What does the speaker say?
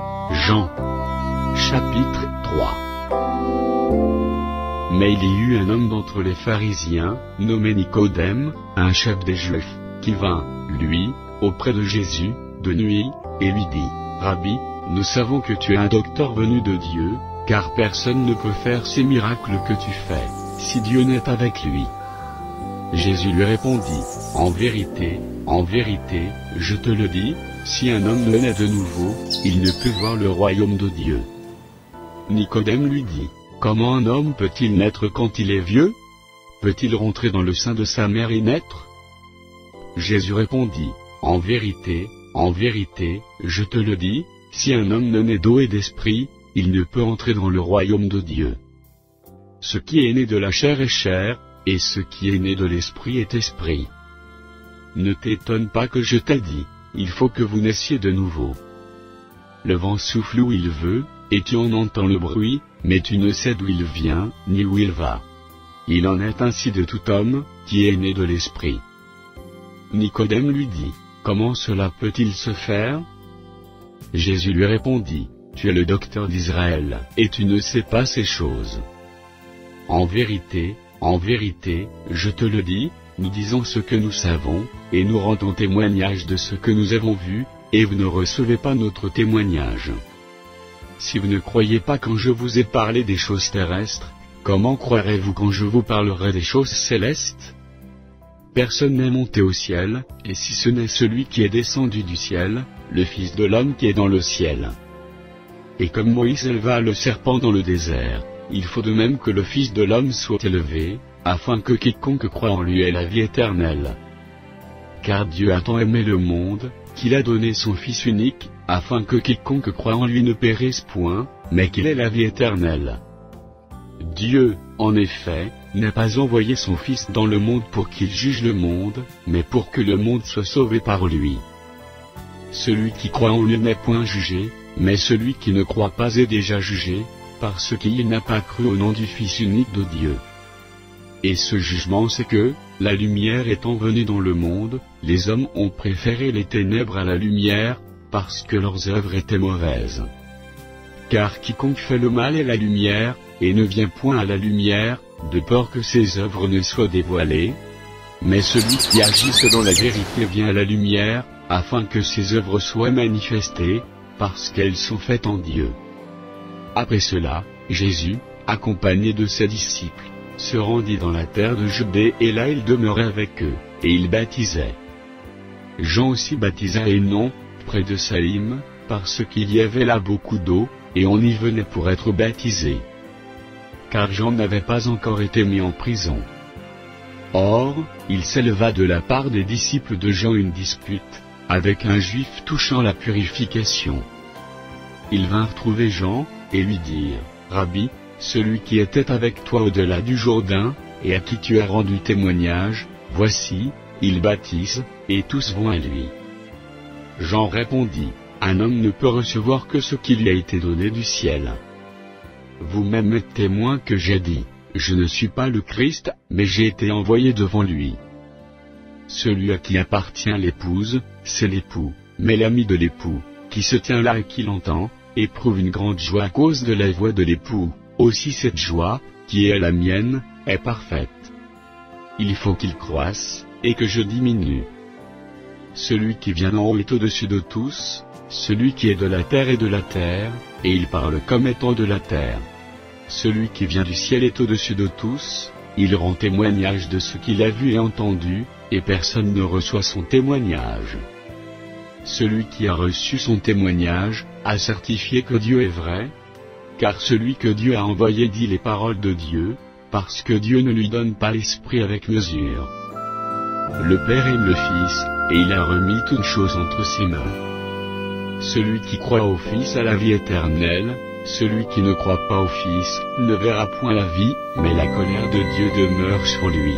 Jean. Chapitre 3. Mais il y eut un homme d'entre les pharisiens, nommé Nicodème, un chef des Juifs, qui vint, lui, auprès de Jésus, de nuit, et lui dit, Rabbi, nous savons que tu es un docteur venu de Dieu, car personne ne peut faire ces miracles que tu fais, si Dieu n'est avec lui. Jésus lui répondit, en vérité, je te le dis, si un homme ne naît de nouveau, il ne peut voir le royaume de Dieu. Nicodème lui dit, comment un homme peut-il naître quand il est vieux? Peut-il rentrer dans le sein de sa mère et naître? Jésus répondit, en vérité, je te le dis, si un homme ne naît d'eau et d'esprit, il ne peut entrer dans le royaume de Dieu. Ce qui est né de la chair est chair, et ce qui est né de l'esprit est esprit. Ne t'étonne pas que je t'ai dit, il faut que vous naissiez de nouveau. Le vent souffle où il veut, et tu en entends le bruit, mais tu ne sais d'où il vient, ni où il va. Il en est ainsi de tout homme, qui est né de l'esprit. Nicodème lui dit, comment cela peut-il se faire? Jésus lui répondit, tu es le docteur d'Israël, et tu ne sais pas ces choses. En vérité, je te le dis, nous disons ce que nous savons, et nous rendons témoignage de ce que nous avons vu, et vous ne recevez pas notre témoignage. Si vous ne croyez pas quand je vous ai parlé des choses terrestres, comment croirez-vous quand je vous parlerai des choses célestes? Personne n'est monté au ciel, et si ce n'est celui qui est descendu du ciel, le Fils de l'homme qui est dans le ciel. Et comme Moïse éleva le serpent dans le désert, il faut de même que le Fils de l'homme soit élevé, afin que quiconque croit en lui ait la vie éternelle. Car Dieu a tant aimé le monde, qu'il a donné son Fils unique, afin que quiconque croit en lui ne périsse point, mais qu'il ait la vie éternelle. Dieu, en effet, n'a pas envoyé son Fils dans le monde pour qu'il juge le monde, mais pour que le monde soit sauvé par lui. Celui qui croit en lui n'est point jugé, mais celui qui ne croit pas est déjà jugé, parce qu'il n'a pas cru au nom du Fils unique de Dieu. Et ce jugement c'est que, la lumière étant venue dans le monde, les hommes ont préféré les ténèbres à la lumière, parce que leurs œuvres étaient mauvaises. Car quiconque fait le mal est la lumière, et ne vient point à la lumière, de peur que ses œuvres ne soient dévoilées. Mais celui qui agit selon la vérité vient à la lumière, afin que ses œuvres soient manifestées, parce qu'elles sont faites en Dieu. Après cela, Jésus, accompagné de ses disciples, se rendit dans la terre de Judée et là il demeurait avec eux, et il baptisait. Jean aussi baptisa à Énon, près de Salim, parce qu'il y avait là beaucoup d'eau, et on y venait pour être baptisé. Car Jean n'avait pas encore été mis en prison. Or, il s'éleva de la part des disciples de Jean une dispute, avec un juif touchant la purification. Ils vinrent trouver Jean, et lui dirent, Rabbi, celui qui était avec toi au-delà du Jourdain, et à qui tu as rendu témoignage, voici, il baptise, et tous vont à lui. Jean répondit, un homme ne peut recevoir que ce qui lui a été donné du ciel. Vous-même êtes témoins que j'ai dit, je ne suis pas le Christ, mais j'ai été envoyé devant lui. Celui à qui appartient l'épouse, c'est l'époux, mais l'ami de l'époux, qui se tient là et qui l'entend, éprouve une grande joie à cause de la voix de l'époux. Aussi cette joie, qui est la mienne, est parfaite. Il faut qu'il croisse, et que je diminue. Celui qui vient en haut est au-dessus de tous, celui qui est de la terre est de la terre, et il parle comme étant de la terre. Celui qui vient du ciel est au-dessus de tous, il rend témoignage de ce qu'il a vu et entendu, et personne ne reçoit son témoignage. Celui qui a reçu son témoignage, a certifié que Dieu est vrai, car celui que Dieu a envoyé dit les paroles de Dieu, parce que Dieu ne lui donne pas l'esprit avec mesure. Le Père aime le Fils, et il a remis toutes choses entre ses mains. Celui qui croit au Fils a la vie éternelle, celui qui ne croit pas au Fils ne verra point la vie, mais la colère de Dieu demeure sur lui.